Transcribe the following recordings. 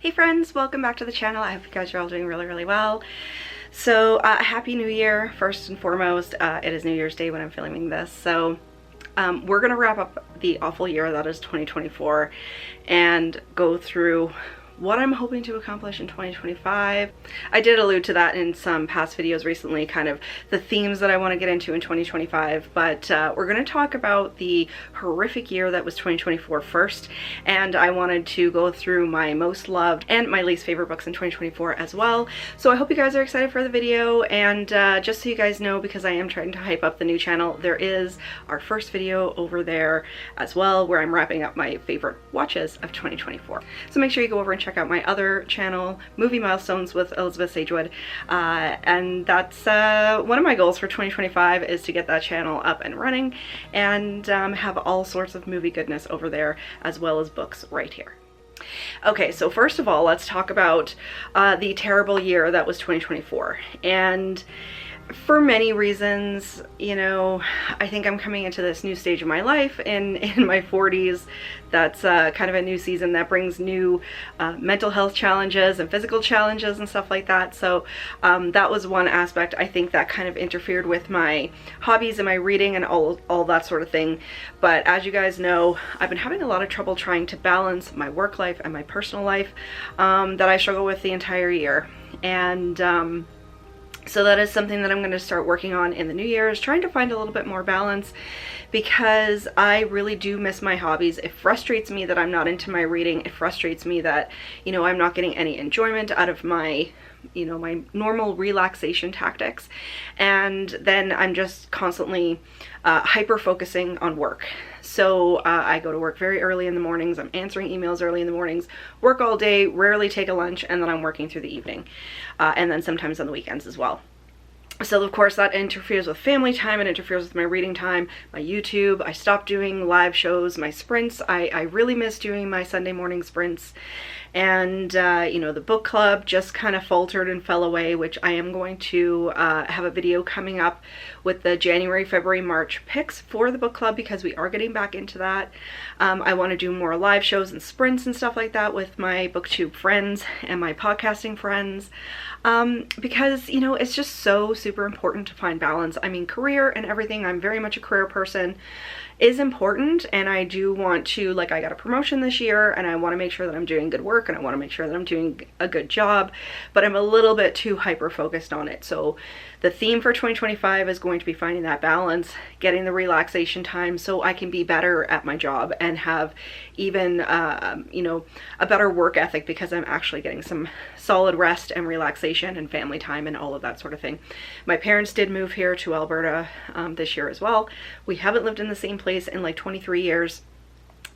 Hey friends, welcome back to the channel. I hope you guys are all doing really well. So happy new year first and foremost. It is New Year's Day when I'm filming this, so we're gonna wrap up the awful year that is 2024 and go through what I'm hoping to accomplish in 2025. I did allude to that in some past videos recently, kind of the themes that I want to get into in 2025, but we're going to talk about the horrific year that was 2024 first, and I wanted to go through my most loved and my least favorite books in 2024 as well. So I hope you guys are excited for the video, and just so you guys know, because I am trying to hype up the new channel, there is our first video over there as well where I'm wrapping up my favorite watches of 2024. So make sure you go over and check out my other channel, Movie Milestones with Elizabeth-Sagewood, and that's one of my goals for 2025 is to get that channel up and running and have all sorts of movie goodness over there as well as books right here. Okay, so first of all, let's talk about the terrible year that was 2024. And for many reasons, you know, I think I'm coming into this new stage of my life in my 40s. That's kind of a new season that brings new mental health challenges and physical challenges and stuff like that. So that was one aspect I think that kind of interfered with my hobbies and my reading and all that sort of thing. But as you guys know, I've been having a lot of trouble trying to balance my work life and my personal life that I struggle with the entire year. And so that is something that I'm going to start working on in the new year, is trying to find a little bit more balance, because I really do miss my hobbies. It frustrates me that I'm not into my reading. It frustrates me that, you know, I'm not getting any enjoyment out of my, you know, my normal relaxation tactics. And then I'm just constantly hyper focusing on work. So I go to work very early in the mornings, I'm answering emails early in the mornings, work all day, rarely take a lunch, and then I'm working through the evening. And then sometimes on the weekends as well. So of course that interferes with family time, it interferes with my reading time, my YouTube. I stopped doing live shows, my sprints. I really miss doing my Sunday morning sprints. And you know, the book club just kind of faltered and fell away, which I am going to have a video coming up with the January, February, March picks for the book club, because we are getting back into that. I want to do more live shows and sprints and stuff like that with my booktube friends and my podcasting friends, because, you know, it's just so super important to find balance. I mean, career and everything, I'm very much a career person, is important, and I do want to, like, I got a promotion this year and I want to make sure that I'm doing good work and I want to make sure that I'm doing a good job, but I'm a little bit too hyper focused on it. So the theme for 2025 is going to be finding that balance, getting the relaxation time so I can be better at my job and have even you know, a better work ethic, because I'm actually getting some solid rest and relaxation and family time and all of that sort of thing. My parents did move here to Alberta this year as well. We haven't lived in the same place in like 23 years.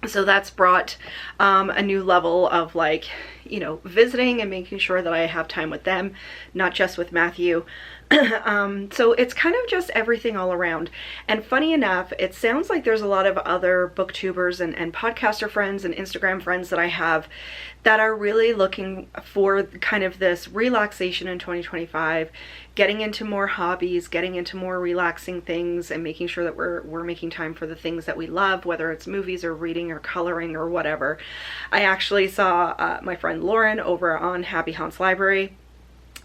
So that's brought a new level of, like, you know, visiting and making sure that I have time with them, not just with Matthew. So it's kind of just everything all around. And funny enough, it sounds like there's a lot of other booktubers and podcaster friends and Instagram friends that I have that are really looking for kind of this relaxation in 2025, getting into more hobbies, getting into more relaxing things, and making sure that we're making time for the things that we love, whether it's movies or reading or coloring or whatever. I actually saw my friend Lauren over on Happy Haunts Library.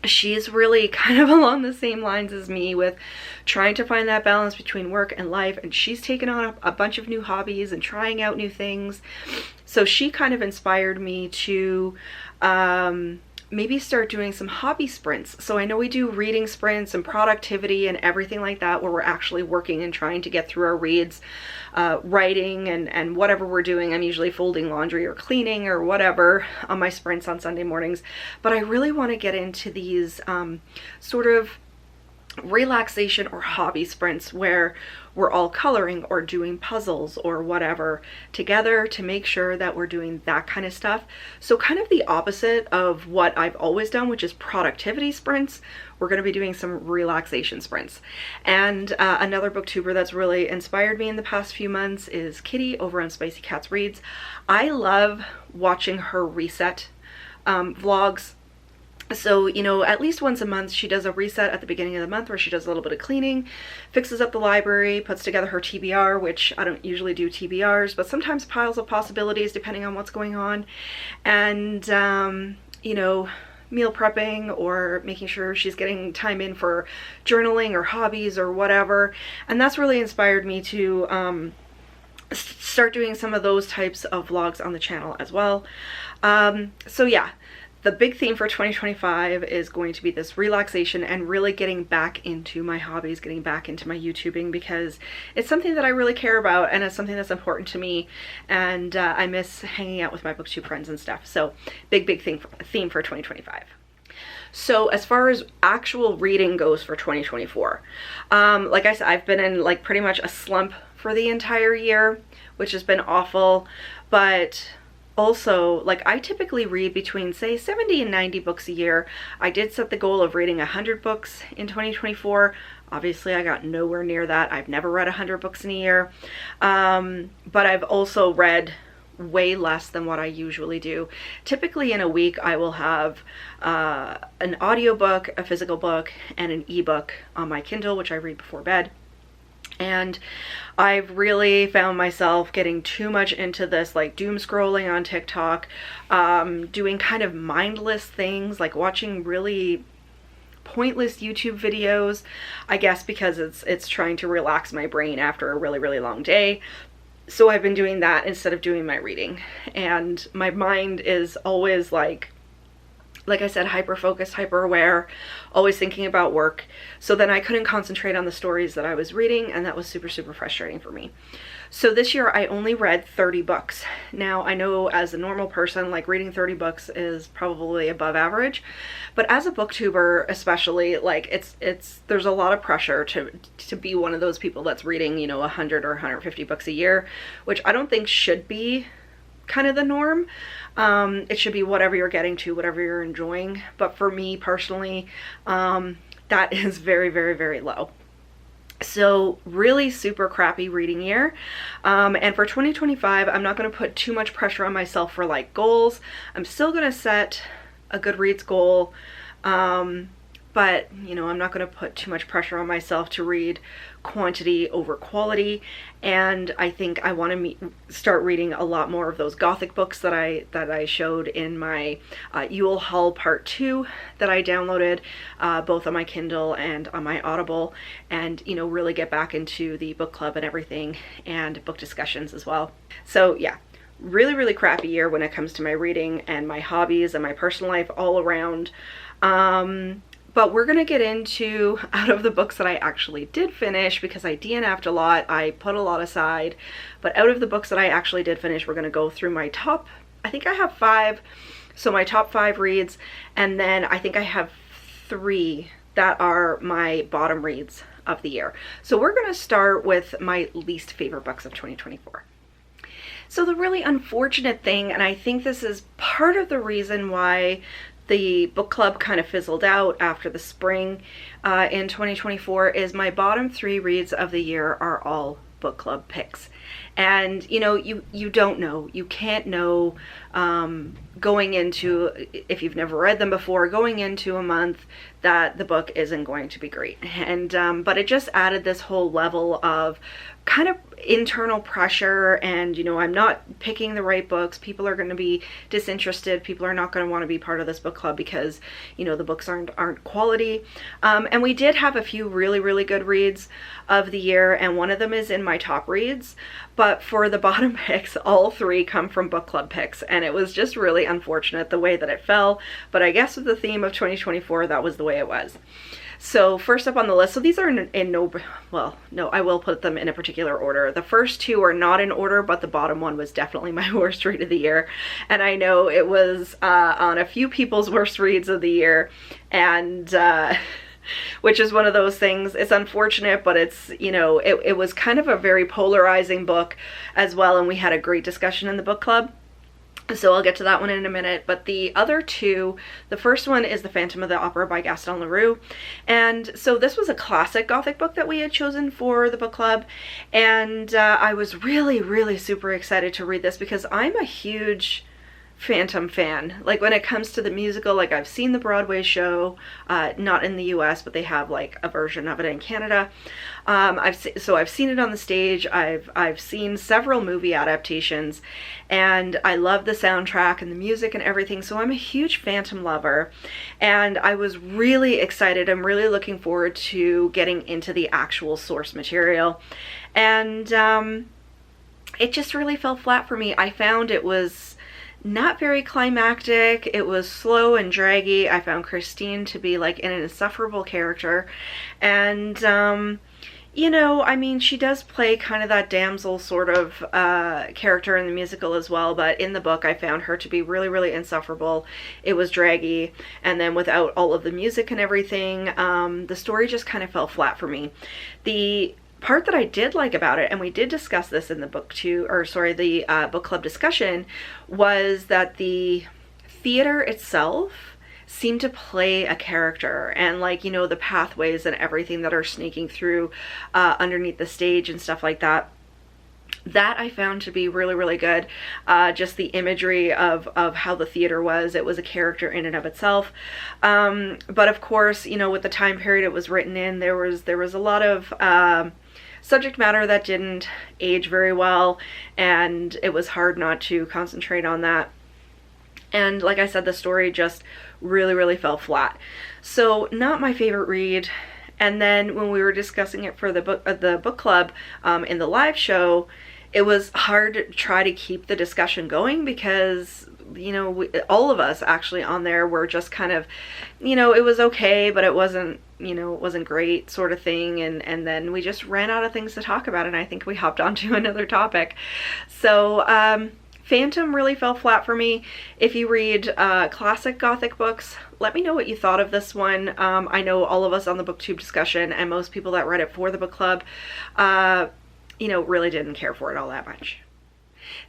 She's really kind of along the same lines as me with trying to find that balance between work and life, and she's taken on a bunch of new hobbies and trying out new things. So she kind of inspired me to maybe start doing some hobby sprints. So I know we do reading sprints and productivity and everything like that, where we're actually working and trying to get through our reads, writing and whatever we're doing. I'm usually folding laundry or cleaning or whatever on my sprints on Sunday mornings. But I really want to get into these sort of relaxation or hobby sprints where we're all coloring or doing puzzles or whatever together to make sure that we're doing that kind of stuff. So kind of the opposite of what I've always done, which is productivity sprints. We're going to be doing some relaxation sprints. And another booktuber that's really inspired me in the past few months is Kitty over on Spicy Cats Reads. I love watching her reset vlogs. So, you know, at least once a month, she does a reset at the beginning of the month where she does a little bit of cleaning, fixes up the library, puts together her TBR, which I don't usually do TBRs, but sometimes piles of possibilities depending on what's going on. And, you know, meal prepping or making sure she's getting time in for journaling or hobbies or whatever. And that's really inspired me to start doing some of those types of vlogs on the channel as well. So yeah. The big theme for 2025 is going to be this relaxation and really getting back into my hobbies, getting back into my YouTubing, because it's something that I really care about and it's something that's important to me, and I miss hanging out with my booktube friends and stuff. So big theme for 2025. So as far as actual reading goes for 2024, like I said, I've been in like pretty much a slump for the entire year, which has been awful, but also, like, I typically read between, say, 70 and 90 books a year. I did set the goal of reading 100 books in 2024. Obviously, I got nowhere near that. I've never read 100 books in a year. But I've also read way less than what I usually do. Typically in a week, I will have an audiobook, a physical book, and an ebook on my Kindle, which I read before bed. And I've really found myself getting too much into this, like, doom scrolling on TikTok, doing kind of mindless things, like watching really pointless YouTube videos, I guess because it's trying to relax my brain after a really long day. So I've been doing that instead of doing my reading. And my mind is always like I said, hyper-focused, hyper-aware, always thinking about work. So then I couldn't concentrate on the stories that I was reading, and that was super frustrating for me. So this year I only read 30 books. Now I know as a normal person, like, reading 30 books is probably above average, but as a booktuber especially, like, there's a lot of pressure to be one of those people that's reading, you know, 100 or 150 books a year, which I don't think should be kind of the norm. It should be whatever you're getting to, whatever you're enjoying. But for me personally, that is very low. So really super crappy reading year. And for 2025, I'm not going to put too much pressure on myself for, like, goals. I'm still going to set a Goodreads goal. But, you know, I'm not going to put too much pressure on myself to read quantity over quality. And I think I want to start reading a lot more of those Gothic books that I showed in my Yule Haul Part 2 that I downloaded, both on my Kindle and on my Audible, and, you know, really get back into the book club and everything, and book discussions as well. So yeah, really crappy year when it comes to my reading and my hobbies and my personal life all around. But we're going to get into, out of the books that I actually did finish, because I DNF'd a lot, I put a lot aside, but out of the books that I actually did finish, we're going to go through my top, I think I have 5, so my top 5 reads, and then I think I have 3 that are my bottom reads of the year. So we're going to start with my least favorite books of 2024. So the really unfortunate thing, and I think this is part of the reason why the book club kind of fizzled out after the spring in 2024, is my bottom 3 reads of the year are all book club picks. And, you know, you don't know, you can't know going into, if you've never read them before, going into a month that the book isn't going to be great. And but it just added this whole level of kind of internal pressure, and, you know, I'm not picking the right books. People are going to be disinterested. People are not going to want to be part of this book club because, you know, the books aren't quality. And we did have a few really good reads of the year, and one of them is in my top reads. But for the bottom picks, all 3 come from book club picks, and it was just really unfortunate the way that it fell. But I guess with the theme of 2024, that was the way it was. So first up on the list, so these are in no, I will put them in a particular order. The first 2 are not in order, but the bottom one was definitely my worst read of the year. And I know it was on a few people's worst reads of the year, and which is one of those things. It's unfortunate, but it's, you know, it was kind of a very polarizing book as well, and we had a great discussion in the book club. So I'll get to that one in a minute. But the other 2, the first one is The Phantom of the Opera by Gaston Leroux. And so this was a classic Gothic book that we had chosen for the book club. And I was really super excited to read this because I'm a huge Phantom fan. Like when it comes to the musical, like I've seen the Broadway show, not in the US, but they have like a version of it in Canada. I've seen it on the stage. I've seen several movie adaptations, and I love the soundtrack and the music and everything. So I'm a huge Phantom lover, and I was really excited. I'm really looking forward to getting into the actual source material, and it just really fell flat for me. I found it was not very climactic. It was slow and draggy. I found Christine to be like an insufferable character, and you know, I mean, she does play kind of that damsel sort of character in the musical as well, but in the book I found her to be really, really insufferable. It was draggy, and then without all of the music and everything, the story just kind of fell flat for me. The part that I did like about it, and we did discuss this in the book club discussion, was that the theater itself seemed to play a character, and like, you know, the pathways and everything that are sneaking through underneath the stage and stuff like that. That I found to be really, really good. Just the imagery of how the theater was. It was a character in and of itself. But of course, you know, with the time period it was written in, there was a lot of subject matter that didn't age very well, and it was hard not to concentrate on that. And like I said, the story just really, really fell flat. So not my favorite read. And then when we were discussing it for the book club in the live show, it was hard to try to keep the discussion going because, you know, all of us actually on there were just kind of, you know, it was okay, but it wasn't, you know, it wasn't great sort of thing. And then we just ran out of things to talk about, and I think we hopped onto another topic. So Phantom really fell flat for me. If you read classic Gothic books, let me know what you thought of this one. I know all of us on the BookTube discussion and most people that read it for the book club, you know, really didn't care for it all that much.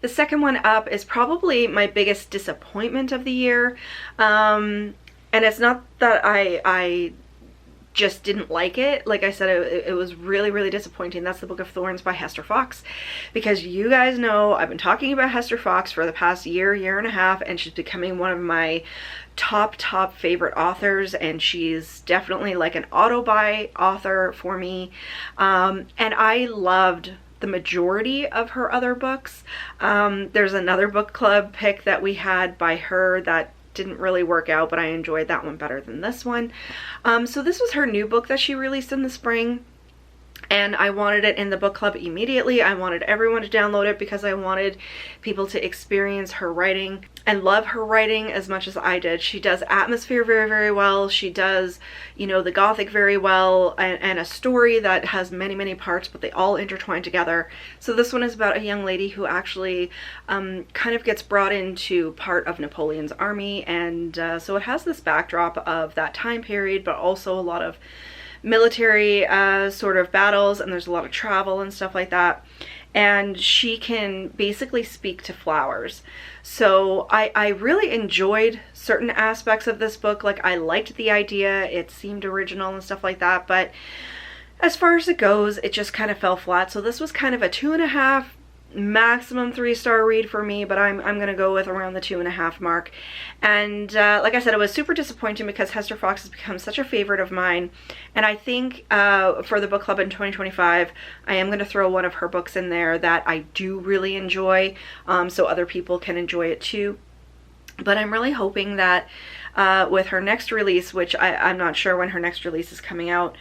The second one up is probably my biggest disappointment of the year. And it's not that I just didn't like it. Like I said, it was really, really disappointing. That's the Book of Thorns by Hester Fox, because you guys know I've been talking about Hester Fox for the past year and a half, and she's becoming one of my top favorite authors, and she's definitely like an auto-buy author for me. And I loved the majority of her other books. There's another book club pick that we had by her that didn't really work out, but I enjoyed that one better than this one. So this was her new book that she released in the spring, and I wanted it in the book club immediately. I wanted everyone to download it because I wanted people to experience her writing and love her writing as much as I did. She does atmosphere very, very well. She does, you know, the Gothic very well, and a story that has many, many parts, but they all intertwine together. So this one is about a young lady who actually kind of gets brought into part of Napoleon's army, and so it has this backdrop of that time period, but also a lot of military sort of battles, and there's a lot of travel and stuff like that. And she can basically speak to flowers. So I really enjoyed certain aspects of this book. Like, I liked the idea, it seemed original and stuff like that, but as far as it goes, it just kind of fell flat. So this was kind of a 2.5, maximum 3-star read for me, but I'm gonna go with around the 2.5 mark. And like I said, it was super disappointing because Hester Fox has become such a favorite of mine, and I think for the book club in 2025 I am gonna throw one of her books in there that I do really enjoy, so other people can enjoy it too. But I'm really hoping that with her next release, which I'm not sure when her next release is coming out,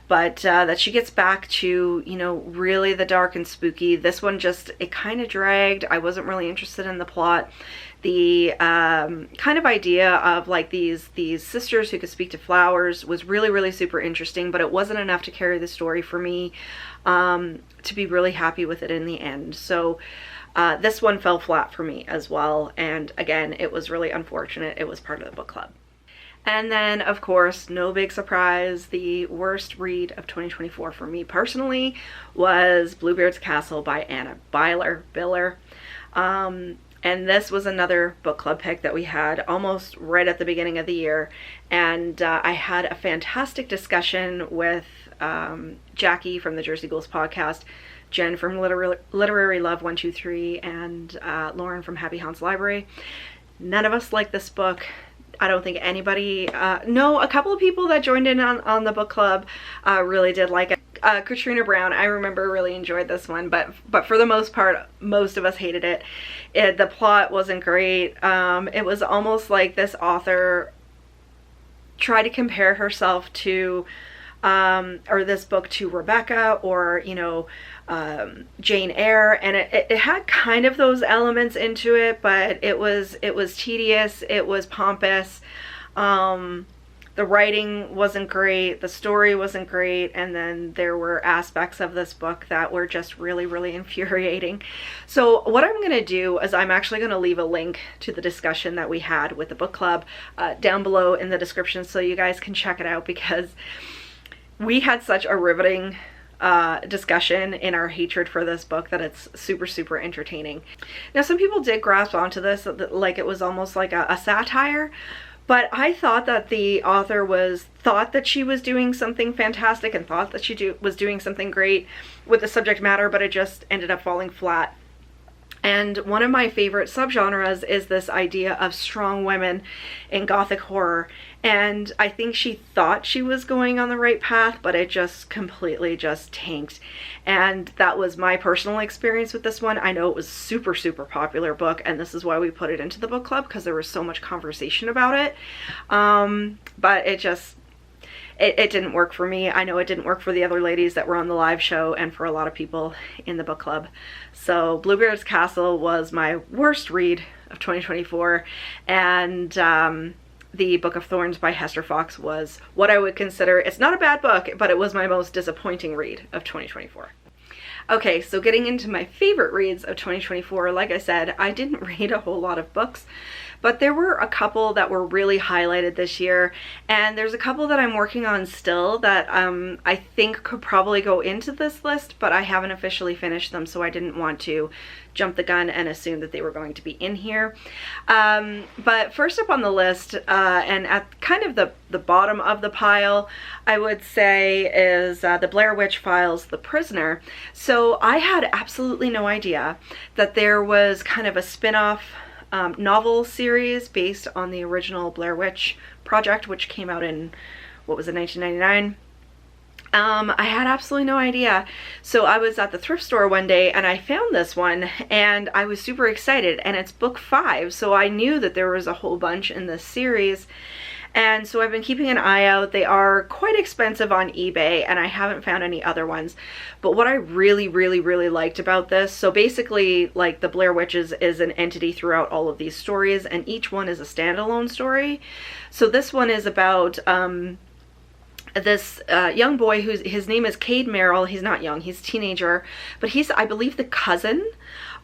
but that she gets back to, you know, really the dark and spooky. This one just, it kind of dragged. I wasn't really interested in the plot. The kind of idea of like these sisters who could speak to flowers was really, really super interesting, but it wasn't enough to carry the story for me to be really happy with it in the end. So this one fell flat for me as well, and again, it was really unfortunate. It was part of the book club. And then, of course, no big surprise, the worst read of 2024 for me personally was Bluebeard's Castle by Anna Biller. And this was another book club pick that we had almost right at the beginning of the year. And I had a fantastic discussion with Jackie from the Jersey Ghouls podcast, Jen from Literary Love 123, and Lauren from Happy Haunts Library. None of us like this book. I don't think anybody, no, a couple of people that joined in on the book club really did like it. Katrina Brown, I remember, really enjoyed this one, but for the most part, most of us hated it. The plot wasn't great. It was almost like this author tried to compare herself to, or this book to Rebecca, or, you know, Jane Eyre, and it had kind of those elements into it, but it was tedious, it was pompous. The writing wasn't great, the story wasn't great, and then there were aspects of this book that were just really, really infuriating. So what I'm going to do is I'm actually going to leave a link to the discussion that we had with the book club down below in the description, so you guys can check it out, because we had such a riveting discussion in our hatred for this book that it's super, super entertaining. Now, some people did grasp onto this like it was almost like a satire, but I thought that the author thought that she was doing something fantastic and thought that she was doing something great with the subject matter, but it just ended up falling flat. And one of my favorite subgenres is this idea of strong women in Gothic horror. And I think she thought she was going on the right path, but it just completely just tanked. And that was my personal experience with this one. I know it was super, super popular book, and this is why we put it into the book club, because there was so much conversation about it. But it just, it didn't work for me. I know it didn't work for the other ladies that were on the live show and for a lot of people in the book club. So Bluebeard's Castle was my worst read of 2024, and the Book of Thorns by Hester Fox was what I would consider, it's not a bad book, but it was my most disappointing read of 2024. Okay, so getting into my favorite reads of 2024, like I said, I didn't read a whole lot of books, but there were a couple that were really highlighted this year, and there's a couple that I'm working on still that I think could probably go into this list, but I haven't officially finished them, so I didn't want to jump the gun and assume that they were going to be in here. But first up on the list, and at kind of the bottom of the pile, I would say, is the Blair Witch Files, The Prisoner. So I had absolutely no idea that there was kind of a spin-off novel series based on the original Blair Witch Project, which came out in, what was it, 1999? I had absolutely no idea. So I was at the thrift store one day and I found this one and I was super excited, and it's book 5, so I knew that there was a whole bunch in this series. And so I've been keeping an eye out. They are quite expensive on eBay, and I haven't found any other ones. But what I really, really, really liked about this, so basically, like, the Blair Witches is an entity throughout all of these stories, and each one is a standalone story. So this one is about this young boy his name is Cade Merrill. He's not young, he's a teenager, but he's, I believe, the cousin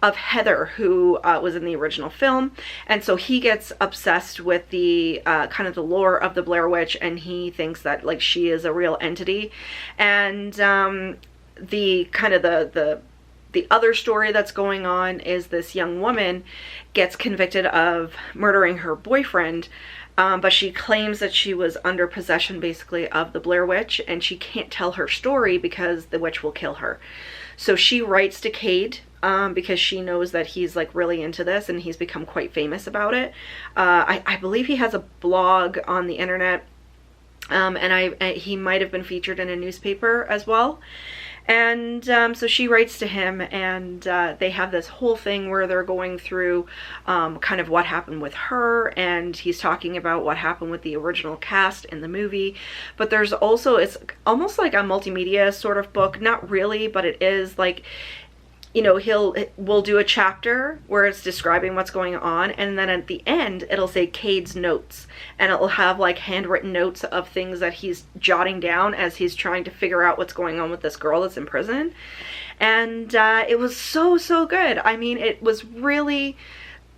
of Heather, who was in the original film, and so he gets obsessed with the kind of the lore of the Blair Witch, and he thinks that, like, she is a real entity. And the kind of the other story that's going on is this young woman gets convicted of murdering her boyfriend, but she claims that she was under possession, basically, of the Blair Witch, and she can't tell her story because the witch will kill her. So she writes to Cade, because she knows that he's, like, really into this, and he's become quite famous about it. I believe he has a blog on the internet, and he might have been featured in a newspaper as well. And so she writes to him, and they have this whole thing where they're going through kind of what happened with her, and he's talking about what happened with the original cast in the movie. But there's also, it's almost like a multimedia sort of book. Not really, but it is, like, you know, we'll do a chapter where it's describing what's going on, and then at the end it'll say Cade's notes, and it'll have, like, handwritten notes of things that he's jotting down as he's trying to figure out what's going on with this girl that's in prison. And it was so, so good. I mean, it was really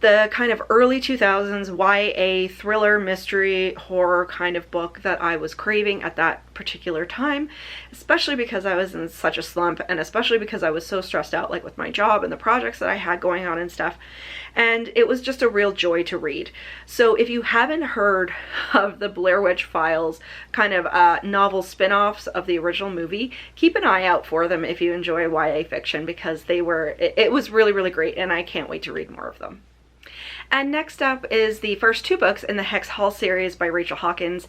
the kind of early 2000s YA thriller, mystery, horror kind of book that I was craving at that particular time, especially because I was in such a slump, and especially because I was so stressed out, like, with my job and the projects that I had going on and stuff. And it was just a real joy to read. So if you haven't heard of the Blair Witch Files kind of novel spin-offs of the original movie, keep an eye out for them if you enjoy YA fiction, because it was really, really great, and I can't wait to read more of them. And next up is the first 2 books in the Hex Hall series by Rachel Hawkins.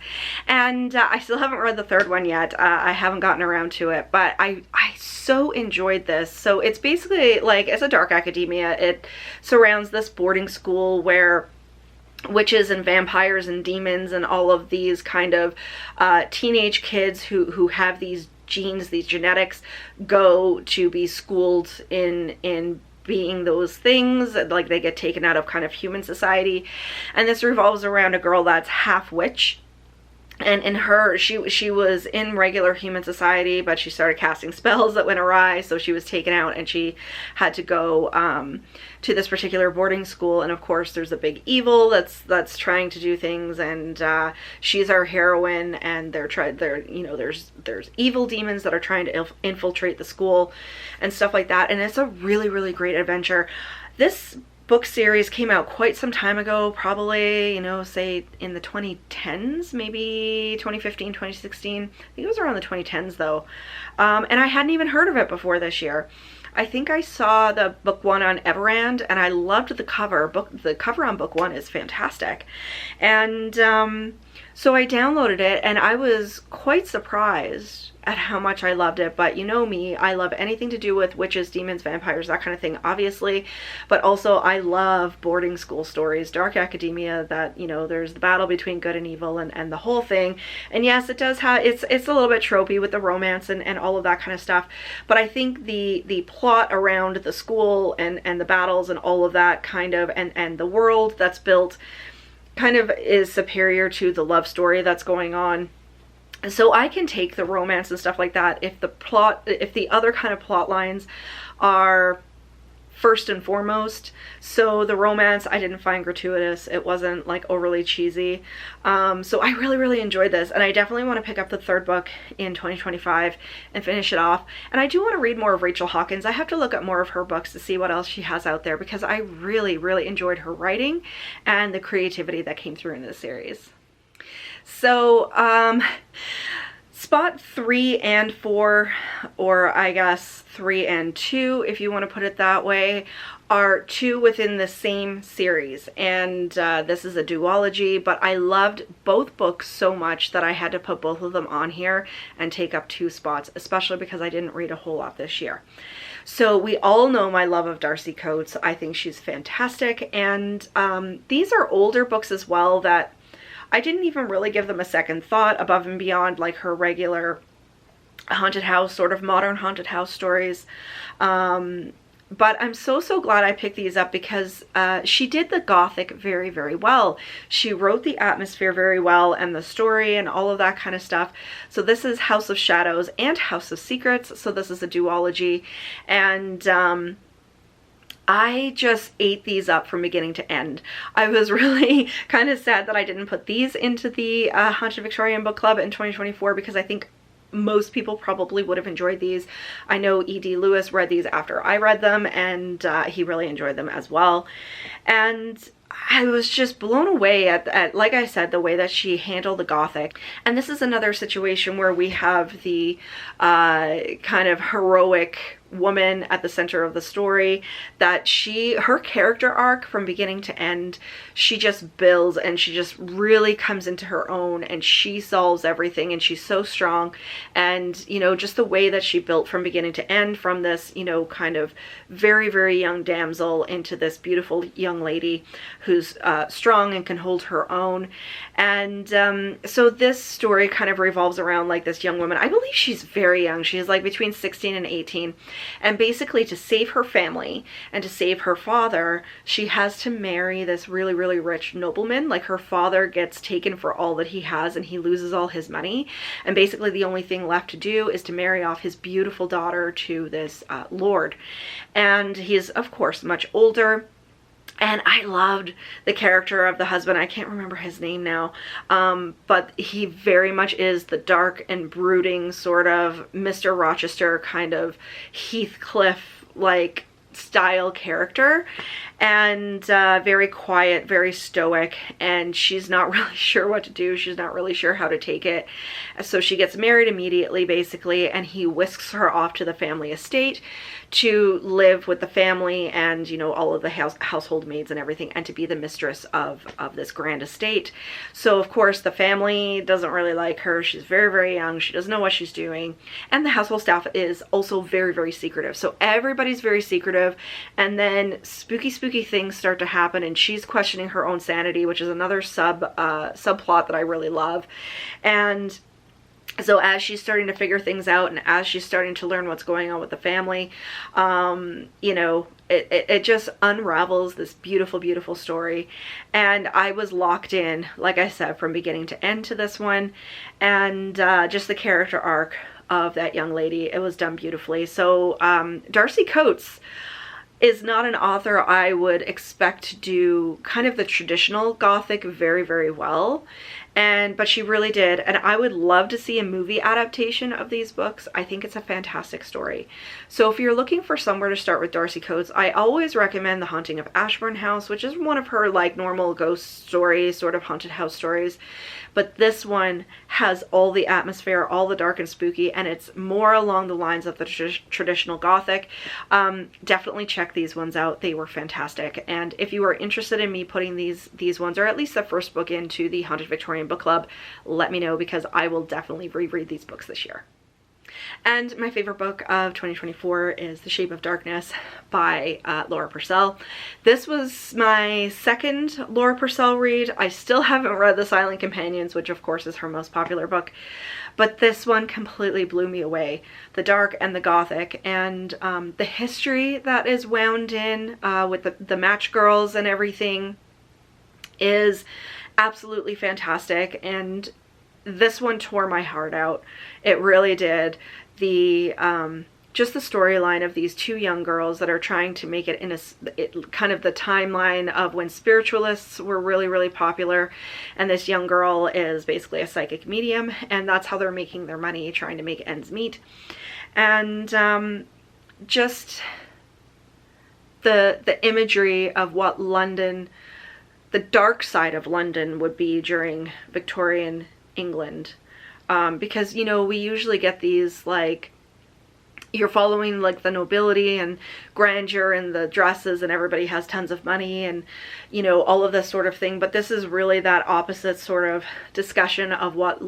And I still haven't read the 3rd one yet. I haven't gotten around to it, but I so enjoyed this. So it's basically like, it's a dark academia. It surrounds this boarding school where witches and vampires and demons and all of these kind of teenage kids who have these genes, these genetics, go to be schooled in being those things. Like, they get taken out of kind of human society, and this revolves around a girl that's half witch. And in her, she was in regular human society, but she started casting spells that went awry, so she was taken out and she had to go to this particular boarding school. And of course there's a big evil that's trying to do things, and she's our heroine, and there's evil demons that are trying to infiltrate the school and stuff like that. And it's a really, really great adventure. This book series came out quite some time ago, probably, you know, say in the 2010s, maybe 2015, 2016. I think it was around the 2010s though. And I hadn't even heard of it before this year. I think I saw the book 1 on Everand, and I loved the cover. The cover on book 1 is fantastic. And so I downloaded it, and I was quite surprised at how much I loved it. But you know me, I love anything to do with witches, demons, vampires, that kind of thing, obviously. But also I love boarding school stories, dark academia, that, you know, there's the battle between good and evil and the whole thing. And yes, it does have, it's a little bit tropey with the romance and all of that kind of stuff. But I think the plot around the school and the battles and all of that kind of, and the world that's built kind of is superior to the love story that's going on. So I can take the romance and stuff like that if the other kind of plot lines are first and foremost. So the romance I didn't find gratuitous. It wasn't like overly cheesy. So I really, really enjoyed this, and I definitely want to pick up the 3rd book in 2025 and finish it off. And I do want to read more of Rachel Hawkins. I have to look at more of her books to see what else she has out there, because I really, really enjoyed her writing and the creativity that came through in this series. So spot 3 and 4, or I guess 3 and 2, if you want to put it that way, are 2 within the same series. And this is a duology, but I loved both books so much that I had to put both of them on here and take up 2 spots, especially because I didn't read a whole lot this year. So we all know my love of Darcy Coates. I think she's fantastic. And these are older books as well that I didn't even really give them a second thought, above and beyond like her regular haunted house, sort of modern haunted house stories. But I'm so glad I picked these up, because she did the gothic very, very well. She wrote the atmosphere very well, and the story and all of that kind of stuff. So this is House of Shadows and House of Secrets. So this is a duology. And I just ate these up from beginning to end. I was really kind of sad that I didn't put these into the Haunted Victorian Book Club in 2024, because I think most people probably would have enjoyed these. I know E.D. Lewis read these after I read them, and he really enjoyed them as well. And I was just blown away at, like I said, the way that she handled the gothic. And this is another situation where we have the kind of heroic woman at the center of the story, that her character arc from beginning to end, she just builds, and she just really comes into her own, and she solves everything, and she's so strong. And you know, just the way that she built from beginning to end, from this, you know, kind of very, very young damsel into this beautiful young lady who's strong and can hold her own. And so this story kind of revolves around like this young woman. I believe she's very young. She's like between 16 and 18. And basically, to save her family and to save her father, she has to marry this really, really rich nobleman. Like, her father gets taken for all that he has, and he loses all his money. And basically the only thing left to do is to marry off his beautiful daughter to this lord. And he's, of course, much older. And I loved the character of the husband. I can't remember his name now, but he very much is the dark and brooding sort of Mr. Rochester kind of Heathcliff, like, style character, and very quiet, very stoic, and she's not really sure what to do. She's not really sure how to take it. So she gets married immediately, basically, and he whisks her off to the family estate to live with the family and, you know, all of the household maids and everything, and to be the mistress of this grand estate. So of course the family doesn't really like her. She's very, very young. She doesn't know what she's doing. And the household staff is also very, very secretive. So everybody's very secretive, and then spooky things start to happen, and she's questioning her own sanity, which is another subplot that I really love. And so as she's starting to figure things out, and as she's starting to learn what's going on with the family, you know, it just unravels this beautiful, beautiful story. And I was locked in, like I said, from beginning to end to this one. And just the character arc of that young lady, it was done beautifully. So Darcy Coates is not an author I would expect to do kind of the traditional Gothic very, very well. But she really did, and I would love to see a movie adaptation of these books. I think it's a fantastic story. So if you're looking for somewhere to start with Darcy Coates, I always recommend The Haunting of Ashbourne House, which is one of her like normal ghost stories, sort of haunted house stories. But this one has all the atmosphere, all the dark and spooky, and it's more along the lines of the traditional Gothic. Definitely check these ones out. They were fantastic. And if you are interested in me putting these ones, or at least the first book, into the Haunted Victorian Book Club, let me know, because I will definitely reread these books this year. And my favorite book of 2024 is The Shape of Darkness by Laura Purcell. This was my second Laura Purcell read. I still haven't read The Silent Companions, which of course is her most popular book, but this one completely blew me away. The dark and the gothic, and the history that is wound in with the match girls and everything is absolutely fantastic. And this one tore my heart out. It really did. The just the storyline of these two young girls that are trying to make it in kind of the timeline of when spiritualists were really, really popular, and this young girl is basically a psychic medium, and that's how they're making their money, trying to make ends meet. And just the imagery of what London, the dark side of London, would be during Victorian England, because, you know, we usually get these, like, you're following like the nobility and grandeur and the dresses, and everybody has tons of money, and, you know, all of this sort of thing. But this is really that opposite sort of discussion of what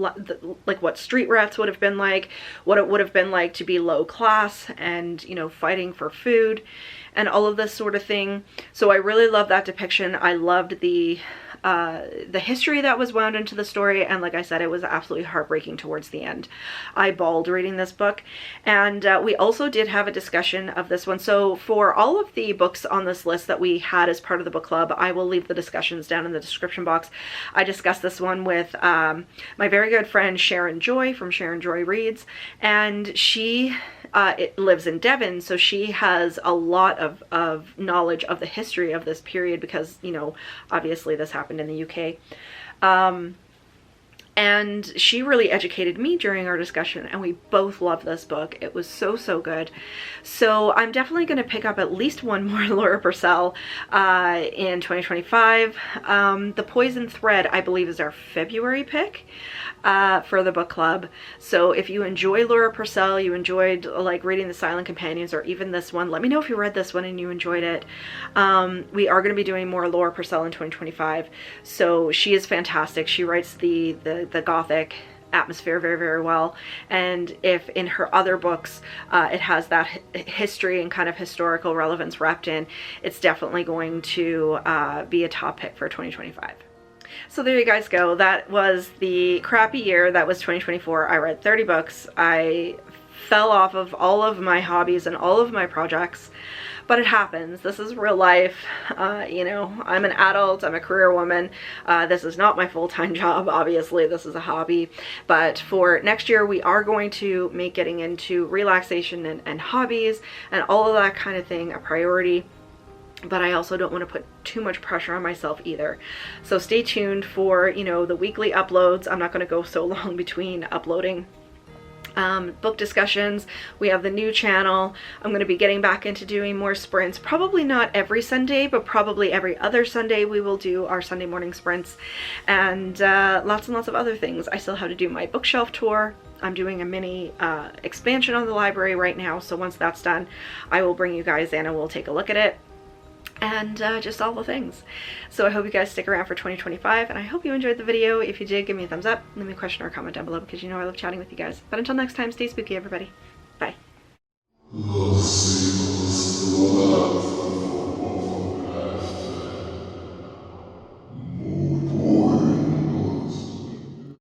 what street rats would have been like, what it would have been like to be low class, and, you know, fighting for food and all of this sort of thing. So I really love that depiction. I loved the history that was wound into the story, and like I said, it was absolutely heartbreaking towards the end. I bawled reading this book. And we also did have a discussion of this one. So for all of the books on this list that we had as part of the book club, I will leave the discussions down in the description box. I discussed this one with my very good friend Sharon Joy from Sharon Joy Reads, and she lives in Devon, so she has a lot of knowledge of the history of this period, because, you know, obviously this happened in the UK. And she really educated me during our discussion, and we both loved this book. It was so, so good. So I'm definitely going to pick up at least one more Laura Purcell in 2025. The Poison Thread, I believe, is our February pick for the book club. So if you enjoy Laura Purcell, you enjoyed like reading The Silent Companions, or even this one, let me know if you read this one and you enjoyed it. We are going to be doing more Laura Purcell in 2025. So she is fantastic. She writes the gothic atmosphere very, very well, and if in her other books it has that history and kind of historical relevance wrapped in, it's definitely going to be a top pick for 2025. So there you guys go. That was the crappy year. That was 2024. I read 30 books. I fell off of all of my hobbies and all of my projects, but it happens. This is real life. You know, I'm an adult, I'm a career woman. This is not my full-time job, obviously. This is a hobby. But for next year, we are going to make getting into relaxation and hobbies and all of that kind of thing a priority. But I also don't want to put too much pressure on myself either. So stay tuned for, you know, the weekly uploads. I'm not going to go so long between uploading. book discussions. We have the new channel. I'm going to be getting back into doing more sprints. Probably not every Sunday, but probably every other Sunday we will do our Sunday morning sprints, and lots of other things. I still have to do my bookshelf tour. I'm doing a mini expansion on the library right now, so once that's done, I will bring you guys in and we'll take a look at it. And just all the things. So I hope you guys stick around for 2025, and I hope you enjoyed the video. If you did, give me a thumbs up, leave me a question or a comment down below, because you know I love chatting with you guys. But until next time, stay spooky, everybody. Bye.